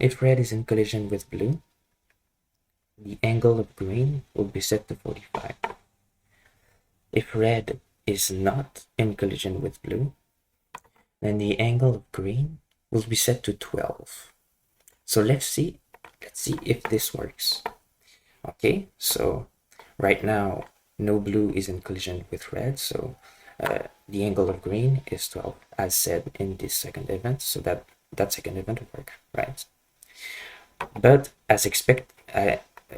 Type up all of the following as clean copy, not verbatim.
if red is in collision with blue, the angle of green will be set to 45. If red is not in collision with blue, then the angle of green will be set to 12. So let's see if this works. Okay, so right now no blue is in collision with red, so the angle of green is 12, as said in this second event, so that second event will work, right? But as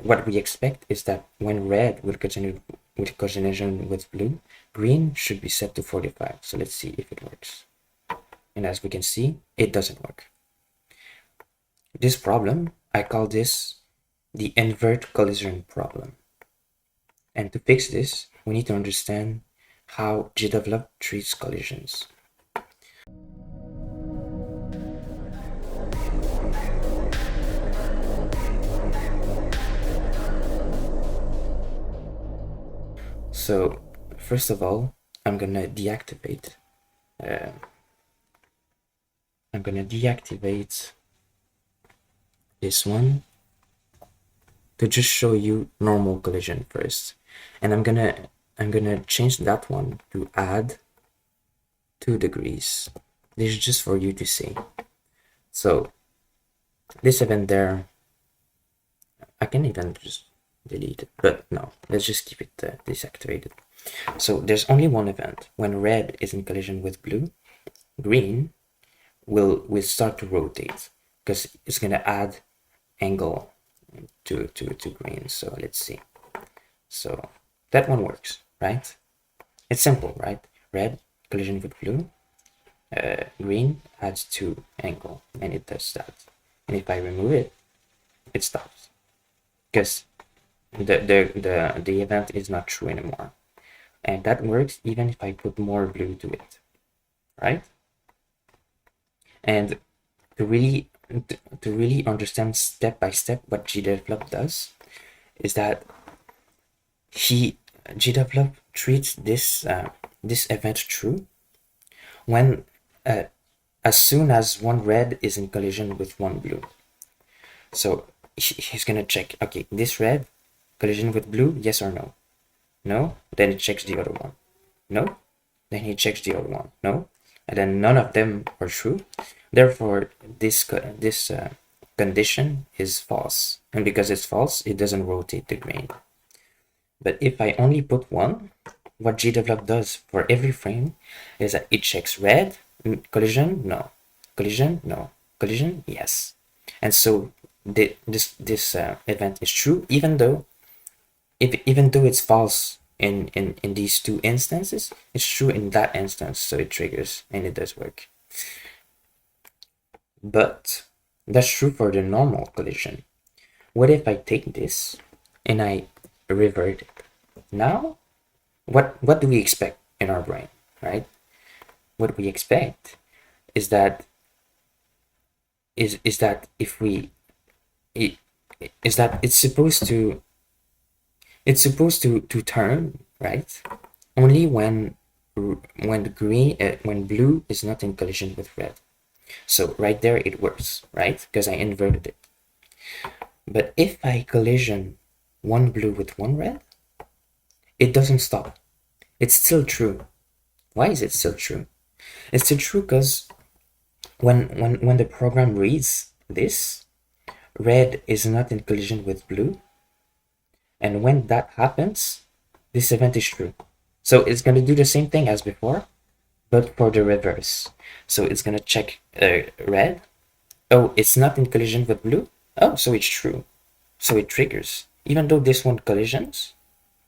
what we expect is that when red will continue with collision with blue, green should be set to 45. So let's see if it works. And as we can see, it doesn't work. This problem, I call this the invert collision problem. And to fix this, we need to understand how GDevelop treats collisions. So first of all, I'm gonna deactivate this one to just show you normal collision first, and I'm gonna change that one to add 2 degrees. This is just for you to see. So this event there, I can even just delete it, but no, let's just keep it deactivated. So there's only one event. When red is in collision with blue, green will start to rotate because it's gonna add angle to green. So let's see. So that one works, right? It's simple, right? Red collision with blue, green adds 2 angle, and it does that. And if I remove it, it stops because the event is not true anymore. And that works even if I put more blue to it, right? And to really understand step by step what GDevelop does is that GDevelop treats this event true when as soon as one red is in collision with one blue. So he's gonna check, okay, this red collision with blue, yes or no? No, then it checks the other one. No, then he checks the other one. No, and then none of them are true. Therefore, this condition is false, and because it's false, it doesn't rotate the green. But if I only put one, what GDevelop does for every frame is that it checks red, collision, no, collision, no, collision, yes. And so this event is true, even though it's false in these 2 instances, it's true in that instance, so it triggers and it does work. But that's true for the normal collision. What if I take this and I revert it? Now, what do we expect in our brain, right? What we expect is that if we is that it's supposed to turn, right? Only when blue is not in collision with red. So right there it works, right? Because I inverted it. But if I collision one blue with one red, it doesn't stop. It's still true. Why is it still true? It's still true because when the program reads this, red is not in collision with blue, and when that happens, this event is true. So it's going to do the same thing as before, but for the reverse. So it's going to check red. Oh, it's not in collision with blue. Oh, so it's true. So it triggers. Even though this one collisions,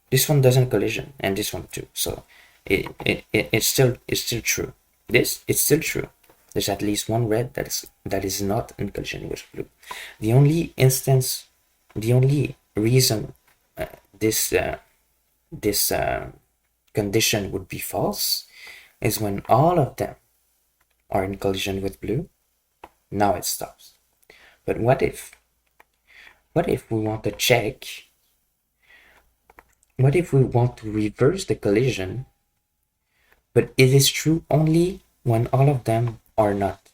this one doesn't collision, and this one too. So it's still true. It's still true. There's at least one red that is not in collision with blue. The only reason this condition would be false is when all of them are in collision with blue. Now it stops. But what if we want to check? What if we want to reverse the collision, but it is true only when all of them are not?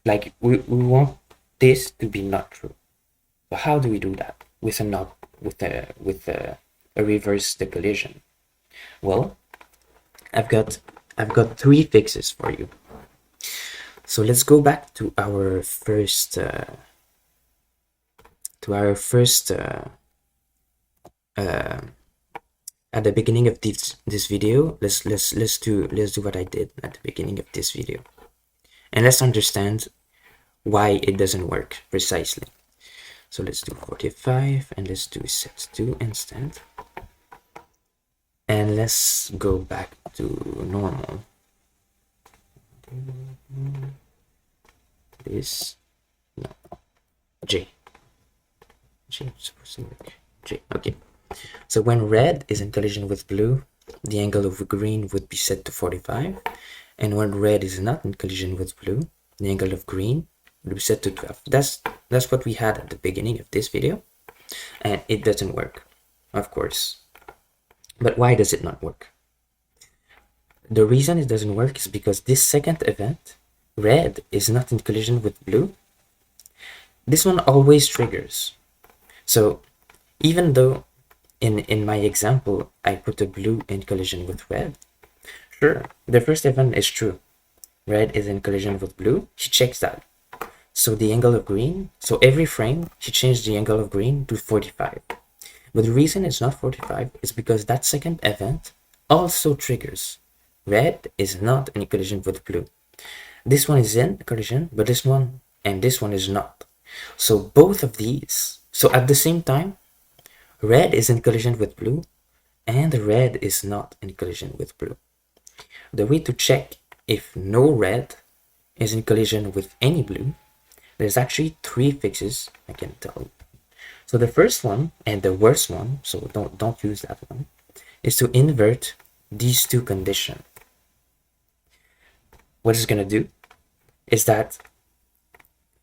Like we want this to be not true. But how do we do that with a not with a reverse the collision? Well, I've got three fixes for you. So let's go back to our first at the beginning of this video. Let's do what I did at the beginning of this video, and let's understand why it doesn't work precisely. So let's do 45 and let's do set2 instead, and let's go back to normal. This no J is supposed to work. J. Okay. So when red is in collision with blue, the angle of green would be set to 45, and when red is not in collision with blue, the angle of green would be set to 12. That's what we had at the beginning of this video, and it doesn't work, of course. But why does it not work? The reason it doesn't work is because this second event, red is not in collision with blue, this one always triggers. So even though in my example I put a blue in collision with red, sure, the first event is true. Red is in collision with blue, she checks that. So the angle of green, so every frame she changed the angle of green to 45. But the reason it's not 45 is because that second event also triggers. Red is not in collision with blue. This one is in collision, but this one and this one is not. So both of these, so at the same time, red is in collision with blue and red is not in collision with blue. The way to check if no red is in collision with any blue, there's actually three fixes I can tell you. So the first one, and the worst one, so don't use that one, is to invert these two conditions. What it's gonna do is that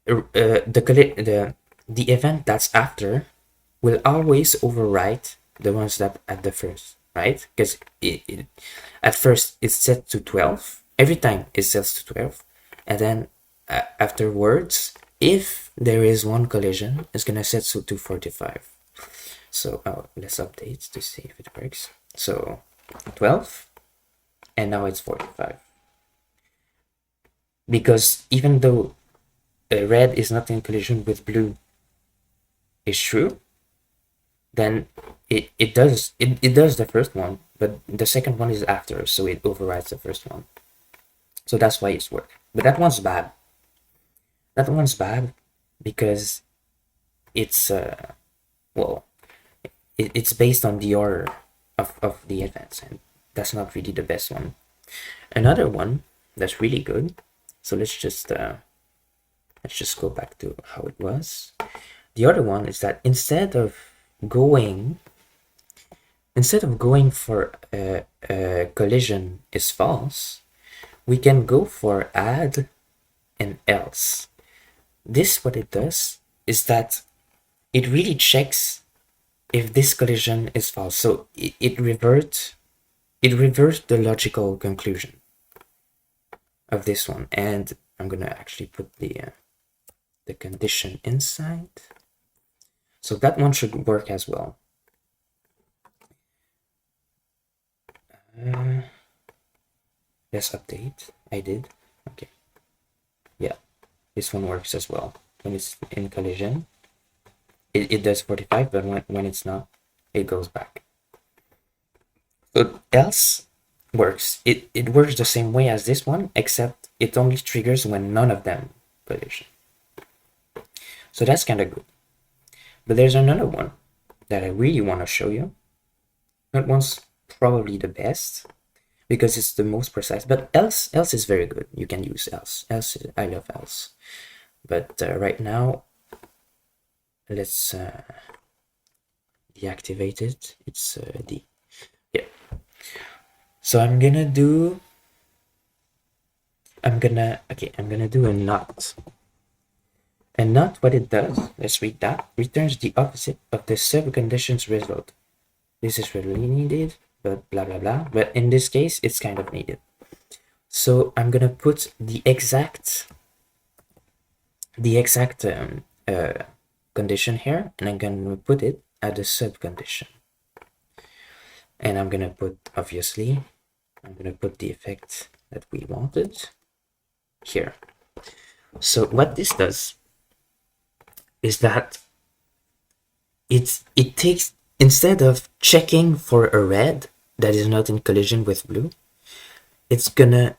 the event that's after will always overwrite the ones that at the first, right? Because at first it's set to 12. Every time it's set to 12, and then afterwards, if there is one collision, it's gonna set to 45. So let's update to see if it works. So 12, and now it's 45. Because even though red is not in collision with blue is true, then it does the first one, but the second one is after, so it overrides the first one. So that's why it's work. But that one's bad. That one's bad because it's well, it's based on the order of the events, and that's not really the best one. Another one that's really good. So let's just go back to how it was. The other one is that instead of going for a collision is false, we can go for add and else. This, what it does is that it really checks if this collision is false. So it reverts the logical conclusion of this one, and I'm gonna actually put the condition inside. So that one should work as well. Let's update. I did. Okay. Yeah, this one works as well. When it's in collision, it does 45, but when it's not, it goes back. So else works. It works the same way as this one, except it only triggers when none of them collision. So that's kind of good. But there's another one that I really want to show you. That one's probably the best because it's the most precise. But else is very good. You can use else. I love else. But right now, let's deactivate it. It's D. Yeah. So I'm gonna do a not. And not, what it does, let's read that, returns the opposite of the subcondition's result. This is really needed, but blah blah blah. But in this case, it's kind of needed. So I'm gonna put the exact the exact condition here, and I'm gonna put it at the sub condition. And I'm gonna put, obviously, I'm gonna put the effect that we wanted here. So what this does is that it takes, instead of checking for a red that is not in collision with blue, it's gonna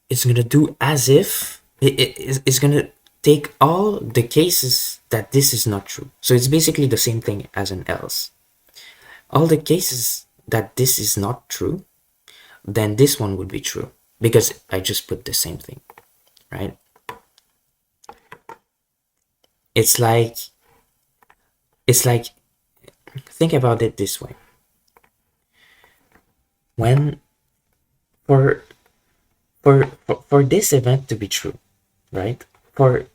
do as if it's gonna take all the cases that this is not true. So it's basically the same thing as an else. All the cases that this is not true, then this one would be true, because I just put the same thing, right? It's like, think about it this way. When for this event to be true, right? For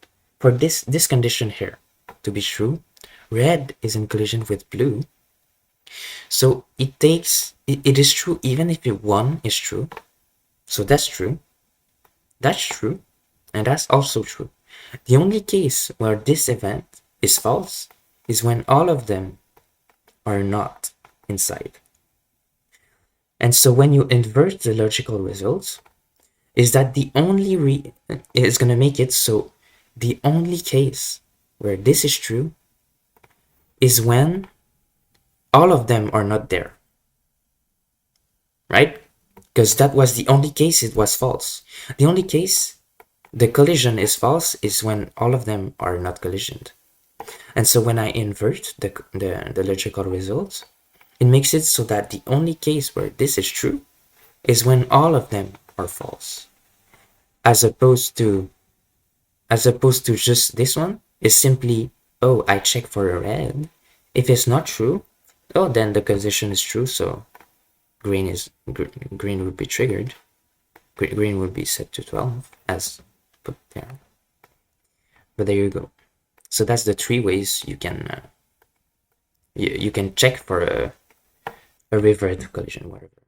this condition here to be true, red is in collision with blue. So it takes, it is true even if one is true. So that's true. That's true. And that's also true. The only case where this event is false is when all of them are not inside. And so when you invert the logical results, is that the only is going to make it so the only case where this is true is when all of them are not there, right? Because that was the only case it was false. The only case the collision is false is when all of them are not collisioned. And so when I invert the logical results, it makes it so that the only case where this is true is when all of them are false. As opposed to just this one is simply, oh, I check for a red. If it's not true, oh, then the condition is true, so green would be triggered. Green would be set to 12 as put there. But there you go. So that's the 3 ways you can you can check for a revert collision, whatever.